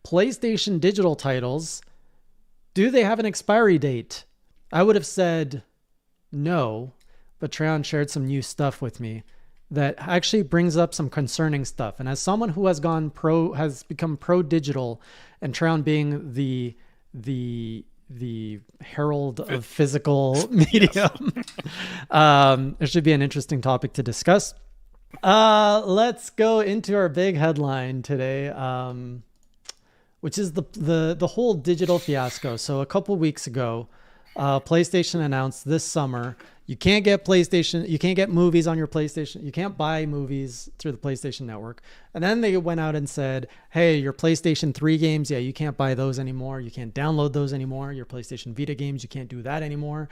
PlayStation digital titles, do they have an expiry date? I would have said no, but Treon shared some new stuff with me that actually brings up some concerning stuff. And as someone who has become pro digital, and Treon being the herald of physical medium, it should be an interesting topic to discuss. Let's go into our big headline today, which is the whole digital fiasco. So a couple weeks ago, PlayStation announced this summer you can't get movies on your PlayStation. You can't buy movies through the PlayStation Network. And then they went out and said, hey, your PlayStation 3 games, you can't buy those anymore. You can't download those anymore. Your PlayStation Vita games, you can't do that anymore.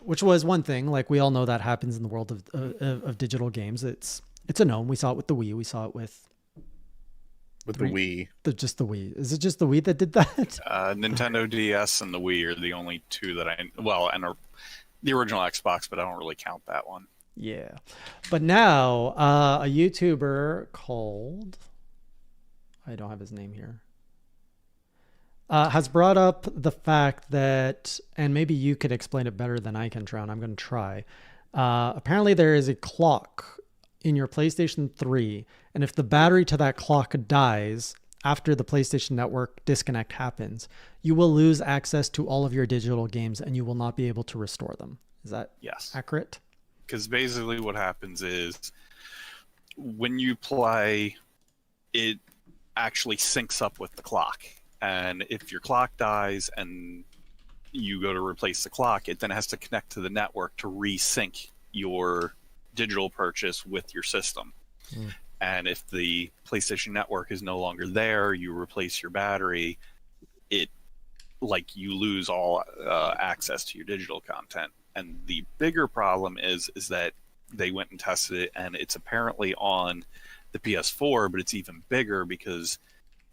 Which was one thing. Like, we all know that happens in the world of digital games. It's a known. We saw it with the Wii. We saw it with the Wii. Just the Wii. Is it just the Wii that did that? Nintendo DS and the Wii are the only two that the original Xbox, but I don't really count that one. Yeah. But now, a YouTuber called, I don't have his name here, has brought up the fact that, and maybe you could explain it better than I can, Treon. I'm going to try. Apparently there is a clock in your PlayStation 3, and if the battery to that clock dies after the PlayStation Network disconnect happens, you will lose access to all of your digital games and you will not be able to restore them. Is that accurate? Because basically what happens is when you play, it actually syncs up with the clock. And if your clock dies and you go to replace the clock, it then has to connect to the network to resync your digital purchase with your system. And if the PlayStation Network is no longer there, you replace your battery, you lose all access to your digital content. And the bigger problem is that they went and tested it, and it's apparently on the PS4, but it's even bigger because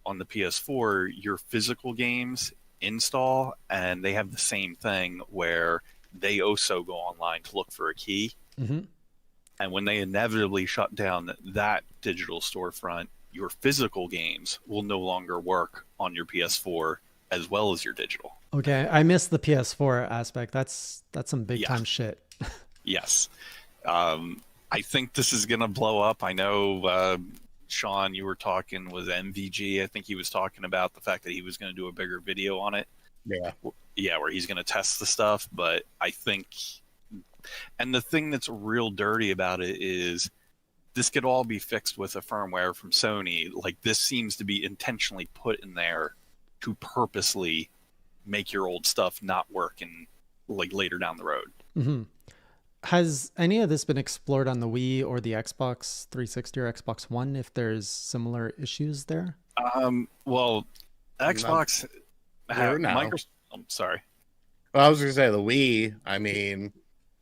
on the PS4, your physical games install, and they have the same thing where they also go online to look for a key. Mm-hmm. And when they inevitably shut down that digital storefront, your physical games will no longer work on your PS4 as well as your digital. Okay, I missed the PS4 aspect. That's some big time shit. Yes. I think this is going to blow up. I know, Sean, you were talking with MVG. I think he was talking about the fact that he was going to do a bigger video on it. Yeah, where he's going to test the stuff. But I think... And the thing that's real dirty about it is this could all be fixed with a firmware from Sony. Like, this seems to be intentionally put in there to purposely make your old stuff not work in, later down the road. Mm-hmm. Has any of this been explored on the Wii or the Xbox 360 or Xbox One, if there's similar issues there? Well, Xbox... Microsoft... I'm sorry. Well, I was going to say the Wii, I mean...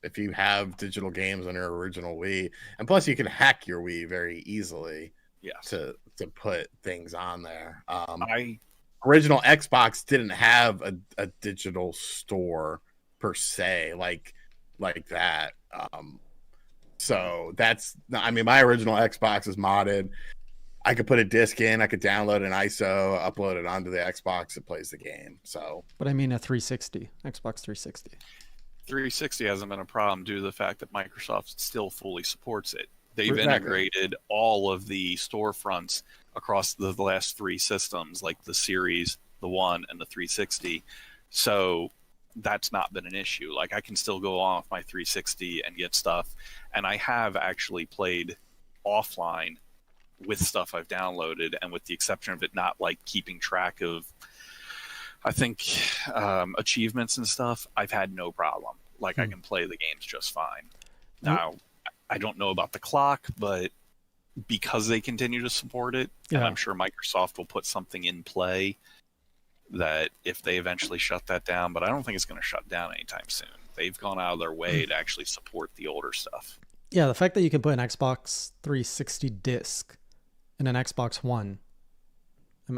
If you have digital games on your original Wii, and plus you can hack your Wii very easily, to put things on there. Original Xbox didn't have a digital store per se, like that. So that's, I mean, my original Xbox is modded. I could put a disc in, I could download an ISO, upload it onto the Xbox, it plays the game. So, but I mean a 360, Xbox 360. 360 hasn't been a problem due to the fact that Microsoft still fully supports it. They've integrated all of the storefronts across the last three systems, like the Series, the One, and the 360. So that's not been an issue. Like, I can still go off my 360 and get stuff. And I have actually played offline with stuff I've downloaded, and with the exception of it not keeping track of, I think, achievements and stuff, I've had no problem. I can play the games just fine. Now, I don't know about the clock, but because they continue to support it, and I'm sure Microsoft will put something in play that if they eventually shut that down, but I don't think it's going to shut down anytime soon. They've gone out of their way to actually support the older stuff. Yeah, the fact that you can put an Xbox 360 disc in an Xbox One.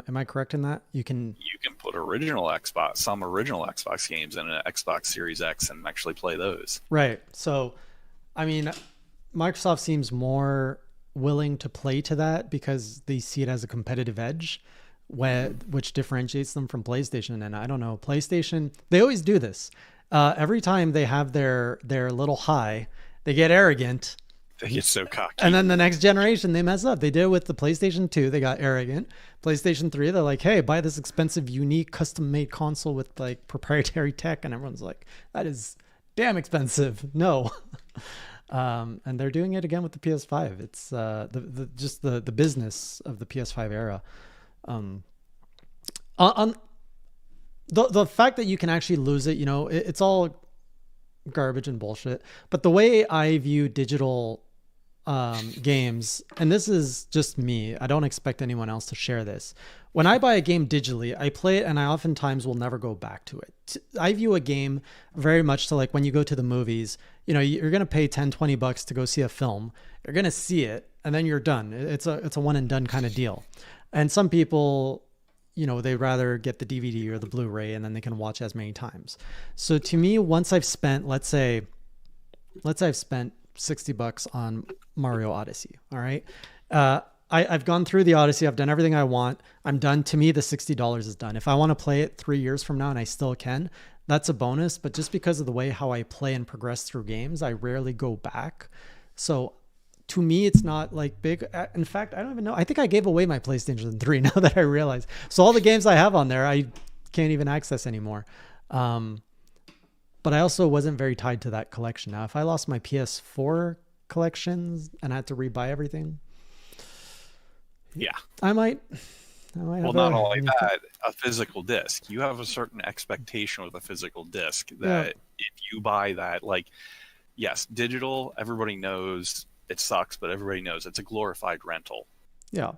Am I correct in that? You can put some original Xbox games in an Xbox Series X and actually play those. Right. So, I mean, Microsoft seems more willing to play to that because they see it as a competitive edge, which differentiates them from PlayStation. And I don't know, PlayStation, they always do this. Every time they have their little high, they get arrogant. They get so cocky. And then the next generation, they mess up. They did it with the PlayStation 2. They got arrogant. PlayStation 3, they're like, hey, buy this expensive, unique, custom-made console with like proprietary tech. And everyone's like, that is damn expensive. No. And they're doing it again with the PS5. It's just the business of the PS5 era. On the fact that you can actually lose it, it's all garbage and bullshit. But the way I view digital games, and this is just me, I don't expect anyone else to share this. When I buy a game digitally, I play it and I oftentimes will never go back to it. I view a game very much to like when you go to the movies, you're going to pay $10-$20 to go see a film. You're going to see it and then you're done. It's a one and done kind of deal. And some people, they'd rather get the DVD or the Blu-ray and then they can watch as many times. So to me, once I've spent, let's say I've spent $60 on Mario Odyssey. All right. I've gone through the Odyssey. I've done everything I want. I'm done. To me, the $60 is done. If I want to play it 3 years from now and I still can, that's a bonus. But just because of the way how I play and progress through games, I rarely go back. So to me, it's not like big. In fact, I don't even know. I think I gave away my PlayStation 3 now that I realize. So all the games I have on there, I can't even access anymore. But I also wasn't very tied to that collection. Now, if I lost my PS4 collections and I had to rebuy everything, yeah, I might well, not only that, a physical disc. You have a certain expectation with a physical disc that if you buy that, like, yes, digital, everybody knows it sucks, but everybody knows it's a glorified rental. Yeah.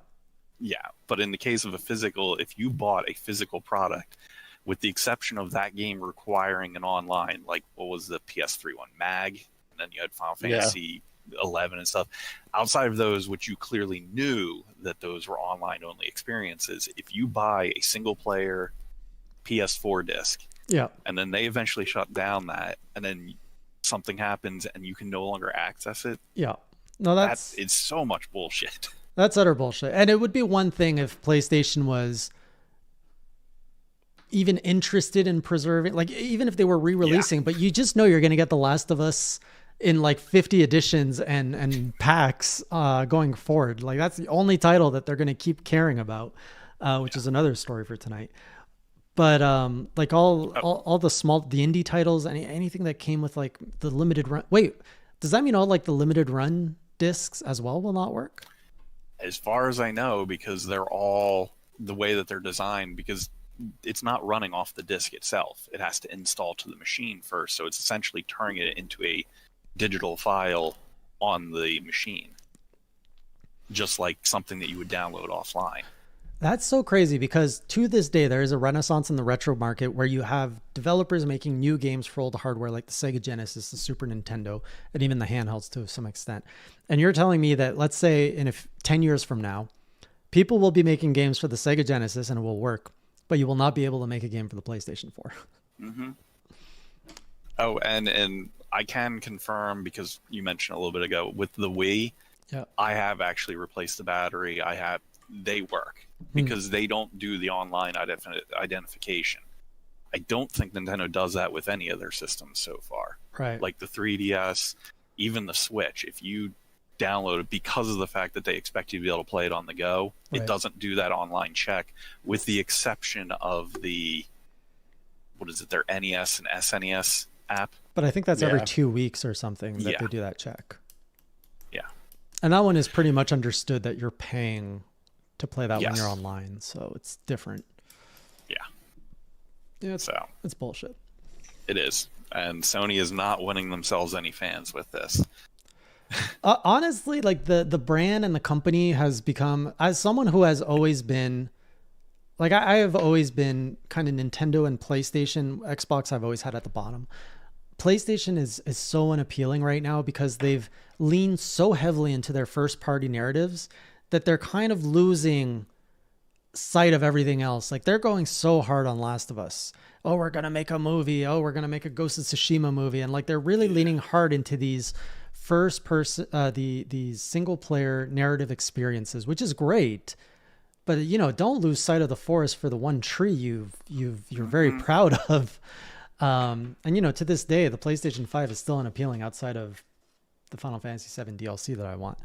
Yeah. But in the case of a physical, if you bought a physical product, with the exception of that game requiring an online, like what was the PS3 one, Mag, and then you had Final Fantasy 11 and stuff. Outside of those, which you clearly knew that those were online only experiences, if you buy a single player PS4 disc, and then they eventually shut down that, and then something happens and you can no longer access it. Yeah. No, it's so much bullshit. That's utter bullshit. And it would be one thing if PlayStation was even interested in preserving, like even if they were re-releasing, but you just know you're going to get The Last of Us in like 50 editions and packs going forward. Like that's the only title that they're going to keep caring about, which is another story for tonight. But like all the indie titles, anything that came with like the limited run. Wait, does that mean all like the limited run discs as well will not work? As far as I know, because they're all the way that they're designed, because it's not running off the disc itself. It has to install to the machine first. So it's essentially turning it into a digital file on the machine, just like something that you would download offline. That's so crazy because to this day, there is a renaissance in the retro market where you have developers making new games for old hardware like the Sega Genesis, the Super Nintendo, and even the handhelds to some extent. And you're telling me that, let's say in 10 years from now, people will be making games for the Sega Genesis and it will work, but you will not be able to make a game for the PlayStation 4. Mm-hmm. Oh, and I can confirm, because you mentioned a little bit ago, with the Wii, I have actually replaced the battery. They work because they don't do the online identification. I don't think Nintendo does that with any of their systems so far. Right. Like the 3DS, even the Switch, if you download it, because of the fact that they expect you to be able to play it on the go, it doesn't do that online check, with the exception of the, their NES and SNES app. But I think that's every 2 weeks or something that they do that check. Yeah. And that one is pretty much understood that you're paying to play that when you're online, so it's different. Yeah, it's bullshit. It is, and Sony is not winning themselves any fans with this. Honestly, like the brand and the company has become, as someone who has always been, like I have always been kind of Nintendo and PlayStation, Xbox I've always had at the bottom. PlayStation is so unappealing right now because they've leaned so heavily into their first party narratives that they're kind of losing sight of everything else. Like they're going so hard on Last of Us. Oh, we're going to make a movie. Oh, we're going to make a Ghost of Tsushima movie. And like, they're really leaning hard into these first person, these single player narrative experiences, which is great. but you know, don't lose sight of the forest for the one tree you're very proud of. And you know, to this day, the PlayStation 5 is still unappealing outside of the Final Fantasy VII DLC that I want.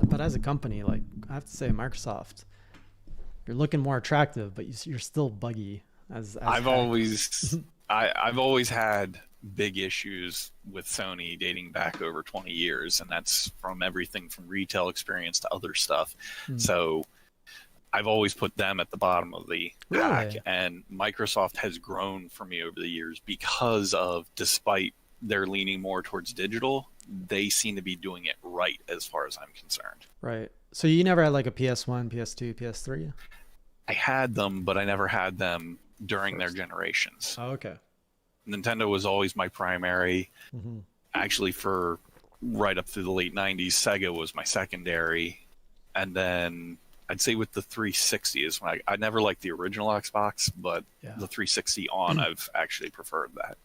But as a company, like, I have to say, Microsoft, you're looking more attractive, but you're still buggy. As I've always had big issues with Sony dating back over 20 years, and that's from everything from retail experience to other stuff. So I've always put them at the bottom of the pack, and Microsoft has grown for me over the years because of, despite they're leaning more towards digital, they seem to be doing it right as far as I'm concerned. Right. So you never had like a PS1, PS2, PS3? I had them, but I never had them during their generations. Oh, okay. Nintendo was always my primary. Actually, for right up through the late 90s, Sega was my secondary. And then I'd say with the 360 is when I never liked the original Xbox, but the 360 on, I've actually preferred that.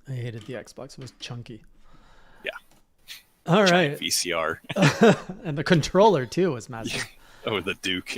I hated the Xbox. It was chunky. Yeah. All right. VCR. And the controller too was massive. Oh, the Duke.